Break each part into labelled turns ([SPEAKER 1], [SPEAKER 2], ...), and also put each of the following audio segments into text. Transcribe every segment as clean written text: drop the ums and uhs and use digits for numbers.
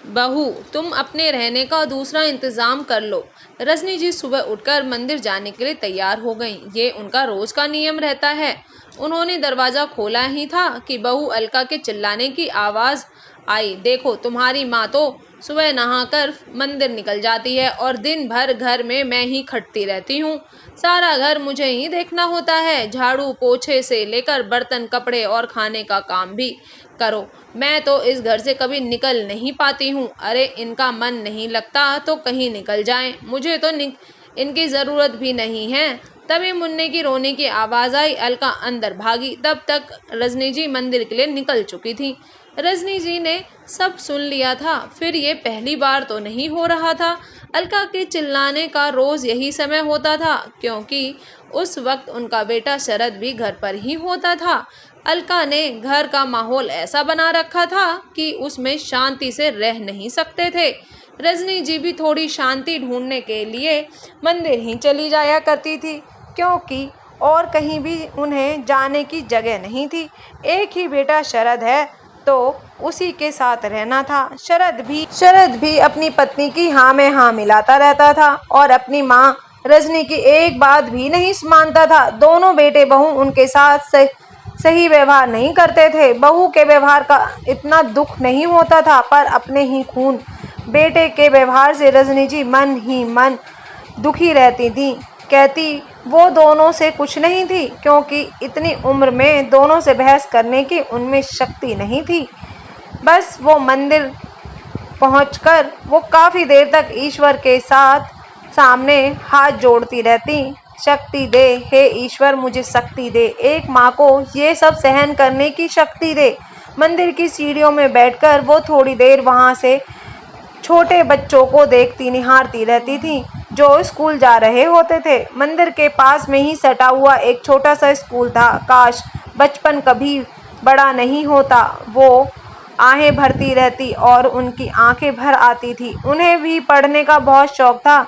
[SPEAKER 1] बहू, तुम अपने रहने का दूसरा इंतजाम कर लो। रजनी जी सुबह उठकर मंदिर जाने के लिए तैयार हो गईं। ये उनका रोज का नियम रहता है। उन्होंने दरवाजा खोला ही था कि बहू अलका के चिल्लाने की आवाज आई। देखो, तुम्हारी माँ तो सुबह नहाकर मंदिर निकल जाती है और दिन भर घर में मैं ही खटती रहती हूँ। सारा घर मुझे ही देखना होता है। झाड़ू पोछे से लेकर बर्तन कपड़े और खाने का काम भी करो। मैं तो इस घर से कभी निकल नहीं पाती हूँ। अरे, इनका मन नहीं लगता तो कहीं निकल जाएं। मुझे तो इनकी ज़रूरत भी नहीं है। तभी मुन्ने की रोने की आवाज़ आई। अलका अंदर भागी। तब तक रजनी जी मंदिर के लिए निकल चुकी थी। रजनी जी ने सब सुन लिया था। फिर ये पहली बार तो नहीं हो रहा था। अलका के चिल्लाने का रोज़ यही समय होता था, क्योंकि उस वक्त उनका बेटा शरद भी घर पर ही होता था। अलका ने घर का माहौल ऐसा बना रखा था कि उसमें शांति से रह नहीं सकते थे। रजनी जी भी थोड़ी शांति ढूंढने के लिए मंदिर ही चली जाया करती थी, क्योंकि और कहीं भी उन्हें जाने की जगह नहीं थी। एक ही बेटा शरद है, तो उसी के साथ रहना था। शरद भी अपनी पत्नी की हाँ में हाँ मिलाता रहता था और अपनी माँ रजनी की एक बात भी नहीं मानता था। दोनों बेटे बहू उनके साथ सही व्यवहार नहीं करते थे। बहू के व्यवहार का इतना दुख नहीं होता था, पर अपने ही खून बेटे के व्यवहार से रजनी जी मन ही मन दुखी रहती थी। कहती वो दोनों से कुछ नहीं थी, क्योंकि इतनी उम्र में दोनों से बहस करने की उनमें शक्ति नहीं थी। बस वो मंदिर पहुंचकर वो काफ़ी देर तक ईश्वर के सामने हाथ जोड़ती रहती। शक्ति दे हे ईश्वर, मुझे शक्ति दे। एक माँ को ये सब सहन करने की शक्ति दे। मंदिर की सीढ़ियों में बैठकर वो थोड़ी देर वहाँ से छोटे बच्चों को देखती निहारती रहती थी, जो स्कूल जा रहे होते थे। मंदिर के पास में ही सटा हुआ एक छोटा सा स्कूल था। काश बचपन कभी बड़ा नहीं होता। वो आहें भरती रहती और उनकी आंखें भर आती थी। उन्हें भी पढ़ने का बहुत शौक था।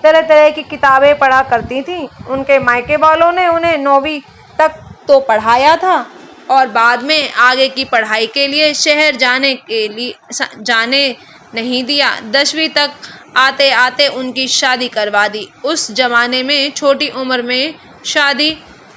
[SPEAKER 1] तरह तरह की किताबें पढ़ा करती थीं। उनके मायके वालों ने उन्हें 9वीं तक तो पढ़ाया था और बाद में आगे की पढ़ाई के लिए शहर जाने नहीं दिया। 10वीं तक आते आते उनकी शादी करवा दी। उस जमाने में छोटी उम्र में शादी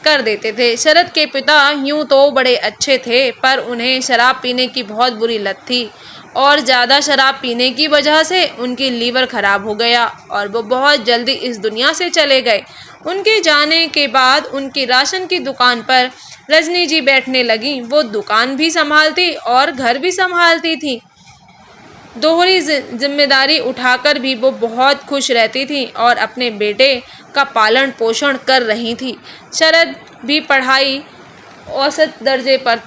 [SPEAKER 1] कर देते थे। शरद के पिता यूं तो बड़े अच्छे थे, पर उन्हें शराब पीने की बहुत बुरी लत थी और ज़्यादा शराब पीने की वजह से उनकी लीवर खराब हो गया और वो बहुत जल्दी इस दुनिया से चले गए। उनके जाने के बाद उनकी राशन की दुकान पर रजनी जी बैठने लगी। वो दुकान भी संभालती और घर भी संभालती थी। दोहरी जिम्मेदारी उठाकर भी वो बहुत खुश रहती थी और अपने बेटे का पालन पोषण कर रही थी। शरद भी पढ़ाई औसत दर्जे पर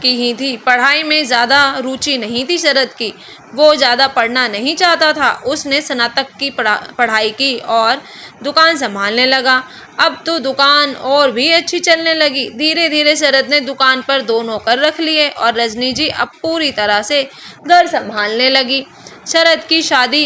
[SPEAKER 1] ही थी। पढ़ाई में ज़्यादा रुचि नहीं थी शरद की। वो ज़्यादा पढ़ना नहीं चाहता था। उसने स्नातक की पढ़ाई की और दुकान संभालने लगा। अब तो दुकान और भी अच्छी चलने लगी। धीरे धीरे शरद ने दुकान पर 2 नौकर रख लिए और रजनी जी अब पूरी तरह से घर संभालने लगी। शरद की शादी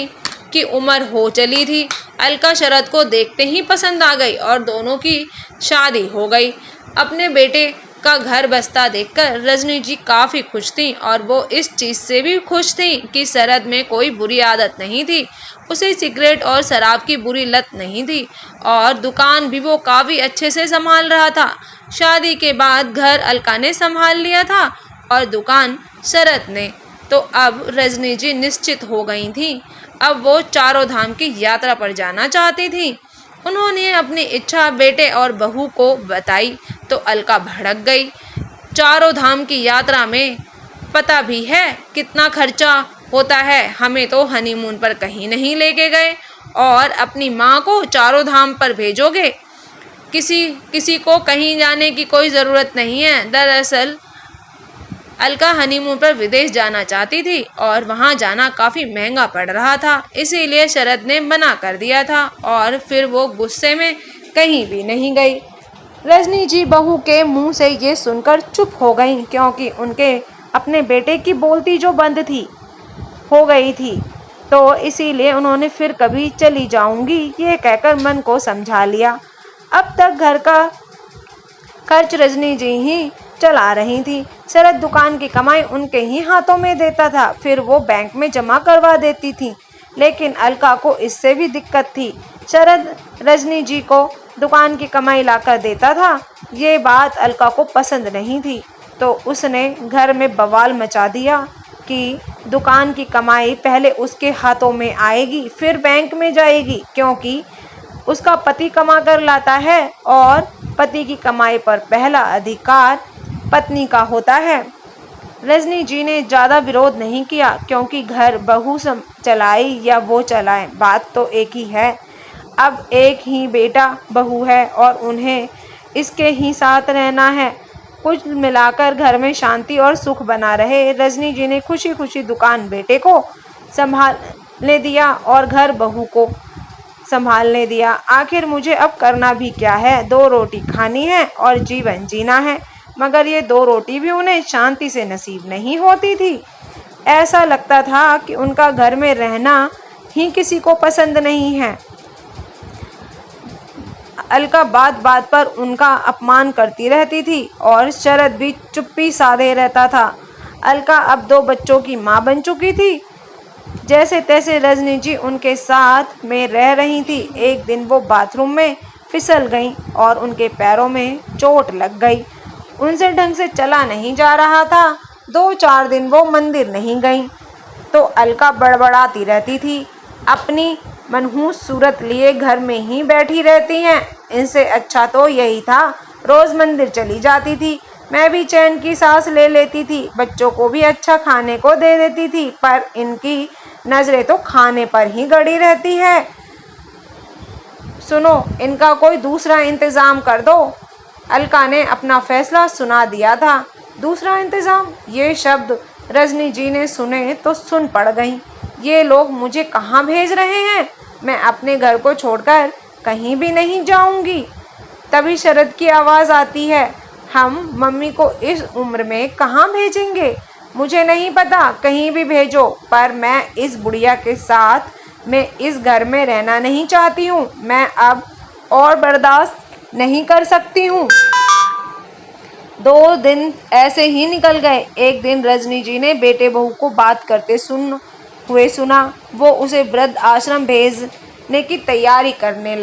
[SPEAKER 1] की उम्र हो चली थी। अलका शरद को देखते ही पसंद आ गई और दोनों की शादी हो गई। अपने बेटे का घर बसता देखकर रजनी जी काफ़ी खुश थी और वो इस चीज़ से भी खुश थी कि शरद में कोई बुरी आदत नहीं थी। उसे सिगरेट और शराब की बुरी लत नहीं थी और दुकान भी वो काफ़ी अच्छे से संभाल रहा था। शादी के बाद घर अलका ने संभाल लिया था और दुकान शरद ने। तो अब रजनी जी निश्चित हो गई थी। अब वो चारों धाम की यात्रा पर जाना चाहती थी। उन्होंने अपनी इच्छा बेटे और बहू को बताई तो अलका भड़क गई। चारों धाम की यात्रा में पता भी है कितना खर्चा होता है। हमें तो हनीमून पर कहीं नहीं लेके गए और अपनी माँ को चारों धाम पर भेजोगे। किसी को कहीं जाने की कोई ज़रूरत नहीं है। दरअसल अलका हनीमून पर विदेश जाना चाहती थी और वहां जाना काफ़ी महंगा पड़ रहा था, इसीलिए शरद ने मना कर दिया था और फिर वो गुस्से में कहीं भी नहीं गई। रजनी जी बहू के मुंह से ये सुनकर चुप हो गईं, क्योंकि उनके अपने बेटे की बोलती जो बंद हो गई थी, तो इसीलिए उन्होंने फिर कभी चली जाऊंगी ये कहकर मन को समझा लिया। अब तक घर का खर्च रजनी जी ही
[SPEAKER 2] चला रही थी। शरद दुकान की कमाई उनके ही हाथों में देता था, फिर वो बैंक में जमा करवा देती थी। लेकिन अलका को इससे भी दिक्कत थी। शरद रजनी जी को दुकान की कमाई लाकर देता था, ये बात अलका को पसंद नहीं थी, तो उसने घर में बवाल मचा दिया कि दुकान की कमाई पहले उसके हाथों में आएगी, फिर बैंक में जाएगी, क्योंकि उसका पति कमा कर लाता है और पति की कमाई पर पहला अधिकार पत्नी का होता है। रजनी जी ने ज़्यादा विरोध नहीं किया, क्योंकि घर बहू चलाए या वो चलाए, बात तो एक ही है। अब एक ही बेटा बहू है और उन्हें इसके ही साथ रहना है। कुछ मिलाकर घर में शांति और सुख बना रहे। रजनी जी ने खुशी खुशी दुकान बेटे को संभालने दिया और घर बहू को संभालने दिया। आखिर मुझे अब करना भी क्या है, 2 रोटी खानी है और जीवन जीना है। मगर ये 2 रोटी भी उन्हें शांति से नसीब नहीं होती थी। ऐसा लगता था कि उनका घर में रहना ही किसी को पसंद नहीं है। अलका बात बात पर उनका अपमान करती रहती थी और शरद भी चुप्पी साधे रहता था। अलका अब 2 बच्चों की माँ बन चुकी थी। जैसे तैसे रजनी जी उनके साथ में रह रही थी। एक दिन वो बाथरूम में फिसल गईं और उनके पैरों में चोट लग गई। उनसे ढंग से चला नहीं जा रहा था। 2-4 दिन वो मंदिर नहीं गईं, तो अलका बड़बड़ाती रहती थी। अपनी मनहूस सूरत लिए घर में ही बैठी रहती हैं, इनसे अच्छा तो यही था रोज़ मंदिर चली जाती थी। मैं भी चैन की सांस ले लेती थी, बच्चों को भी अच्छा खाने को दे देती थी, पर इनकी नज़रें तो खाने पर ही गड़ी रहती है। सुनो, इनका कोई दूसरा इंतज़ाम कर दो। अलका ने अपना फैसला सुना दिया था। दूसरा इंतज़ाम? ये शब्द रजनी जी ने सुने तो सुन पड़ गईं। ये लोग मुझे कहाँ भेज रहे हैं? मैं अपने घर को छोड़कर कहीं भी नहीं जाऊंगी। तभी शरद की आवाज़ आती है, हम मम्मी को इस उम्र में कहाँ भेजेंगे? मुझे नहीं पता, कहीं भी भेजो, पर मैं इस बुढ़िया के साथ मैं इस घर में रहना नहीं चाहती हूँ। मैं अब और बर्दाश्त नहीं कर सकती हूँ। 2 दिन ऐसे ही निकल गए। एक दिन रजनी जी ने बेटे बहू को बात करते सुना। वो उसे वृद्ध आश्रम भेजने की तैयारी करने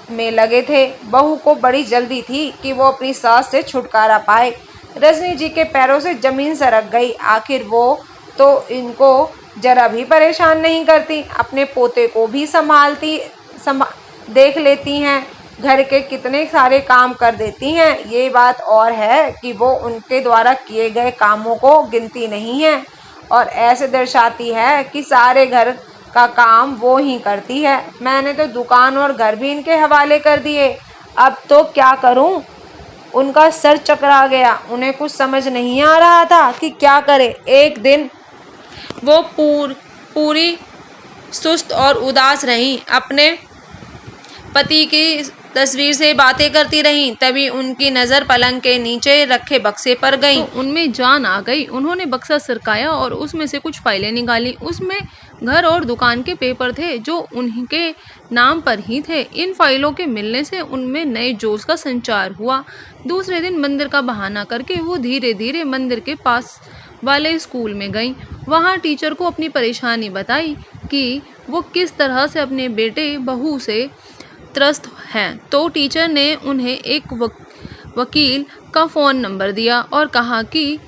[SPEAKER 2] में लगे थे। बहू को बड़ी जल्दी थी कि वो अपनी सास से छुटकारा पाए। रजनी जी के पैरों से जमीन सरक गई। आखिर वो तो इनको जरा भी परेशान नहीं करती, अपने पोते को भी देख लेती हैं, घर के कितने सारे काम कर देती हैं। ये बात और है कि वो उनके द्वारा किए गए कामों को गिनती नहीं है और ऐसे दर्शाती है कि सारे घर का काम वो ही करती है। मैंने तो दुकान और घर भी इनके हवाले कर दिए। अब तो क्या करूं? उनका सर चकरा गया। उन्हें कुछ समझ नहीं आ रहा था कि क्या करे। एक दिन वो पूरी सुस्त और उदास रहीं, अपने पति की तस्वीर से बातें करती रहीं। तभी उनकी नज़र पलंग के नीचे रखे बक्से पर गई। तो उनमें जान आ गई। उन्होंने बक्सा सरकाया और उसमें से कुछ फाइलें निकाली। उसमें घर और दुकान के पेपर थे जो उनके नाम पर ही थे। इन फाइलों के मिलने से उनमें नए जोश का संचार हुआ। दूसरे दिन मंदिर का बहाना करके वो धीरे धीरे मंदिर के पास वाले स्कूल में गईं। वहाँ टीचर को अपनी परेशानी बताई कि वो किस तरह से अपने बेटे बहू से त्रस्त हैं। तो टीचर ने उन्हें एक वकील का फ़ोन नंबर दिया और कहा कि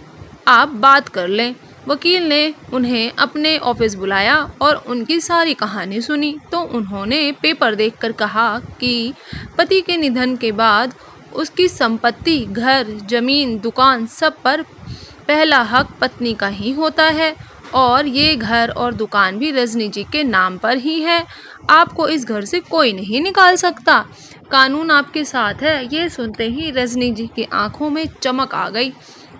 [SPEAKER 2] आप बात कर लें। वकील ने उन्हें अपने ऑफिस बुलाया और उनकी सारी कहानी सुनी। तो उन्होंने पेपर देखकर कहा कि पति के निधन के बाद उसकी संपत्ति, घर, ज़मीन, दुकान, सब पर पहला हक पत्नी का ही होता है और ये घर और दुकान भी रजनी जी के नाम पर ही है। आपको इस घर से कोई नहीं निकाल सकता। कानून आपके साथ है। ये सुनते ही रजनी जी की आंखों में चमक आ गई।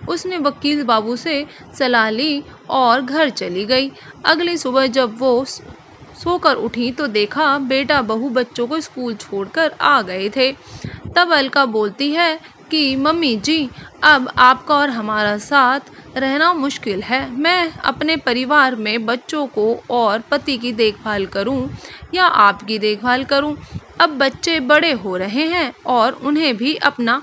[SPEAKER 2] उसने वकील बाबू से सलाह ली और घर चली गई। अगली सुबह जब वो सोकर उठी तो देखा बेटा बहू बच्चों को स्कूल छोड़कर आ गए थे। तब अलका बोलती है कि मम्मी जी, अब आपका और हमारा साथ रहना मुश्किल है। मैं अपने परिवार में बच्चों को और पति की देखभाल करूं या आपकी देखभाल करूं? अब बच्चे बड़े हो रहे हैं और उन्हें भी अपना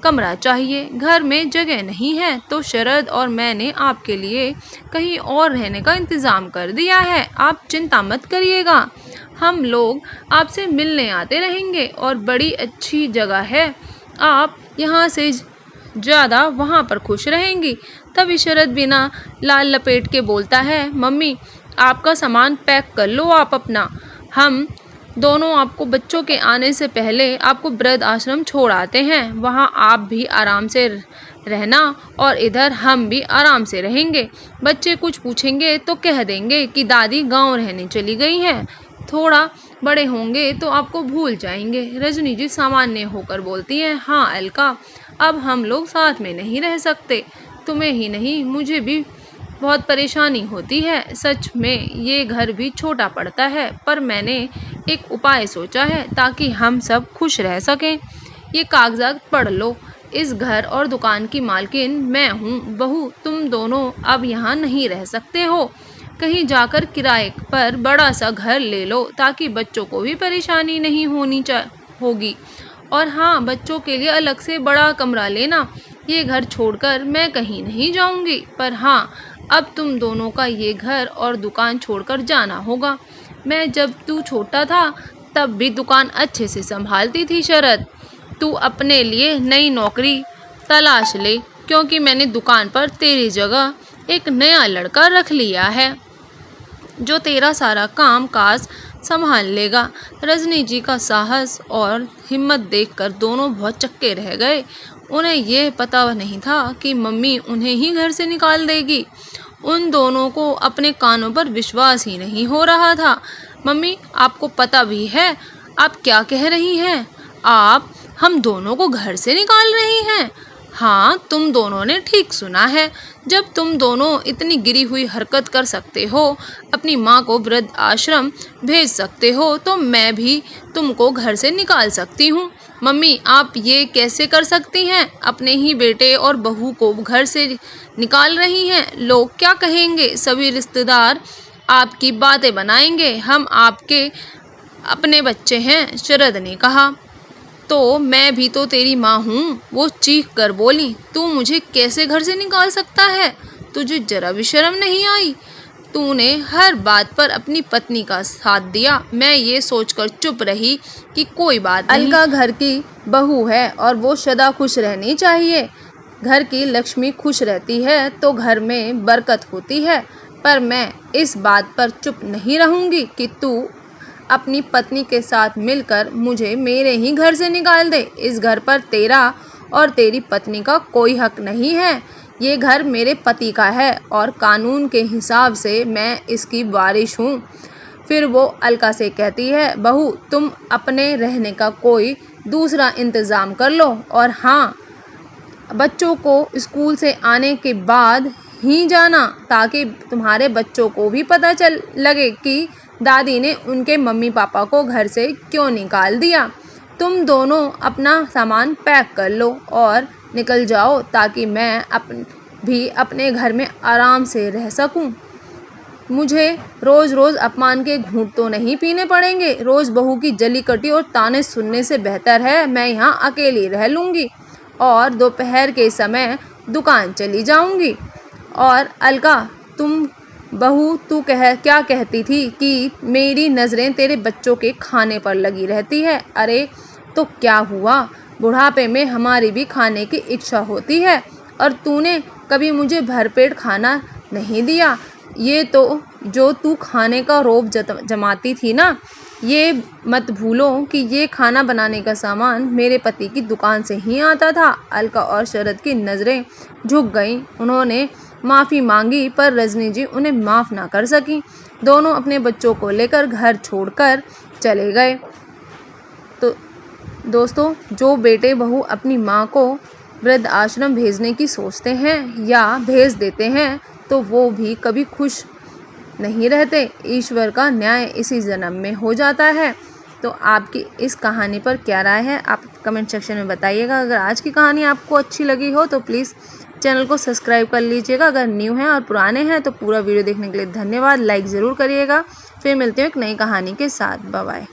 [SPEAKER 1] कमरा चाहिए। घर में जगह नहीं है तो शरद और मैंने आपके लिए कहीं और रहने का इंतज़ाम कर दिया है। आप चिंता मत करिएगा, हम लोग आपसे मिलने आते रहेंगे और बड़ी अच्छी जगह है, आप यहाँ से ज़्यादा वहाँ पर खुश रहेंगी। तभी शरद बिना लाल लपेट के बोलता है, मम्मी आपका सामान पैक कर लो आप अपना, हम दोनों आपको बच्चों के आने से पहले आपको वृद्ध आश्रम छोड़ आते हैं। वहाँ आप भी आराम से रहना और इधर हम भी आराम से रहेंगे। बच्चे कुछ पूछेंगे तो कह देंगे कि दादी गांव रहने चली गई हैं, थोड़ा बड़े होंगे तो आपको भूल जाएंगे। रजनी जी सामान्य होकर बोलती हैं, हाँ अलका, अब हम लोग साथ में नहीं रह सकते, तुम्हें ही नहीं मुझे भी बहुत परेशानी होती है। सच में ये घर भी छोटा पड़ता है, पर मैंने एक उपाय सोचा है ताकि हम सब खुश रह सकें। ये कागजात पढ़ लो, इस घर और दुकान की मालकिन मैं हूँ। बहू तुम दोनों अब यहाँ नहीं रह सकते हो, कहीं जाकर किराए पर बड़ा सा घर ले लो ताकि बच्चों को भी परेशानी नहीं होगी। और हाँ, बच्चों के लिए अलग से बड़ा कमरा लेना। ये घर छोड़कर मैं कहीं नहीं जाऊंगी, पर हाँ अब तुम दोनों का ये घर और दुकान छोड़कर जाना होगा। मैं जब तू छोटा था तब भी दुकान अच्छे से संभालती थी शरद, तू अपने लिए नई नौकरी तलाश ले, क्योंकि मैंने दुकान पर तेरी जगह एक नया लड़का रख लिया है जो तेरा सारा काम काज संभाल लेगा। रजनी जी का साहस और हिम्मत देखकर दोनों बहुत चक्के रह गए। उन्हें यह पता नहीं था कि मम्मी उन्हें ही घर से निकाल देगी। उन दोनों को अपने कानों पर विश्वास ही नहीं हो रहा था। मम्मी आपको पता भी है आप क्या कह रही हैं? आप हम दोनों को घर से निकाल रही हैं? हाँ, तुम दोनों ने ठीक सुना है। जब तुम दोनों इतनी गिरी हुई हरकत कर सकते हो, अपनी माँ को वृद्ध आश्रम भेज सकते हो, तो मैं भी तुमको घर से निकाल सकती हूँ। मम्मी आप ये कैसे कर सकती हैं? अपने ही बेटे और बहू को घर से निकाल रही हैं। लोग क्या कहेंगे? सभी रिश्तेदार आपकी बातें बनाएंगे। हम आपके अपने बच्चे हैं, शरद ने कहा। तो मैं भी तो तेरी माँ हूँ, वो चीख कर बोली। तू मुझे कैसे घर से निकाल सकता है? तुझे जरा भी शर्म नहीं आई? तूने हर बात पर अपनी पत्नी का साथ दिया। मैं ये सोचकर चुप रही कि कोई बात नहीं, अलका घर की बहू है और वो सदा खुश रहनी चाहिए। घर की लक्ष्मी खुश रहती है तो घर में बरकत होती है। पर मैं इस बात पर चुप नहीं रहूँगी कि तू अपनी पत्नी के साथ मिलकर मुझे मेरे ही घर से निकाल दे। इस घर पर तेरा और तेरी पत्नी का कोई हक नहीं है। ये घर मेरे पति का है और कानून के हिसाब से मैं इसकी वारिश हूँ। फिर वो अलका से कहती है, बहू तुम अपने रहने का कोई दूसरा इंतज़ाम कर लो, और हाँ बच्चों को स्कूल से आने के बाद ही जाना, ताकि तुम्हारे बच्चों को भी पता चल लगे कि दादी ने उनके मम्मी पापा को घर से क्यों निकाल दिया। तुम दोनों अपना सामान पैक कर लो और निकल जाओ ताकि मैं भी अपने घर में आराम से रह सकूं। मुझे रोज़ रोज़ अपमान के घूंट तो नहीं पीने पड़ेंगे। रोज़ बहू की जली कटी और ताने सुनने से बेहतर है मैं यहाँ अकेली रह लूँगी और दोपहर के समय दुकान चली जाऊँगी। और अलका तुम बहू तू क्या कहती थी कि मेरी नज़रें तेरे बच्चों के खाने पर लगी रहती है। अरे तो क्या हुआ, बुढ़ापे में हमारी भी खाने की इच्छा होती है और तूने कभी मुझे भरपेट खाना नहीं दिया। ये तो जो तू खाने का रौब जमाती थी ना, ये मत भूलो कि ये खाना बनाने का सामान मेरे पति की दुकान से ही आता था। अलका और शरद की नज़रें झुक गईं। उन्होंने माफ़ी मांगी पर रजनी जी उन्हें माफ़ ना कर सकी। दोनों अपने बच्चों को लेकर घर छोड़कर चले गए। तो दोस्तों, जो बेटे बहू अपनी माँ को वृद्ध आश्रम भेजने की सोचते हैं या भेज देते हैं तो वो भी कभी खुश नहीं रहते। ईश्वर का न्याय इसी जन्म में हो जाता है। तो आपकी इस कहानी पर क्या राय है आप कमेंट सेक्शन में बताइएगा। अगर आज की कहानी आपको अच्छी लगी हो तो प्लीज़ चैनल को सब्सक्राइब कर लीजिएगा। अगर न्यू हैं और पुराने हैं तो पूरा वीडियो देखने के लिए धन्यवाद। लाइक ज़रूर करिएगा। फिर मिलते हैं एक नई कहानी के साथ। Bye bye.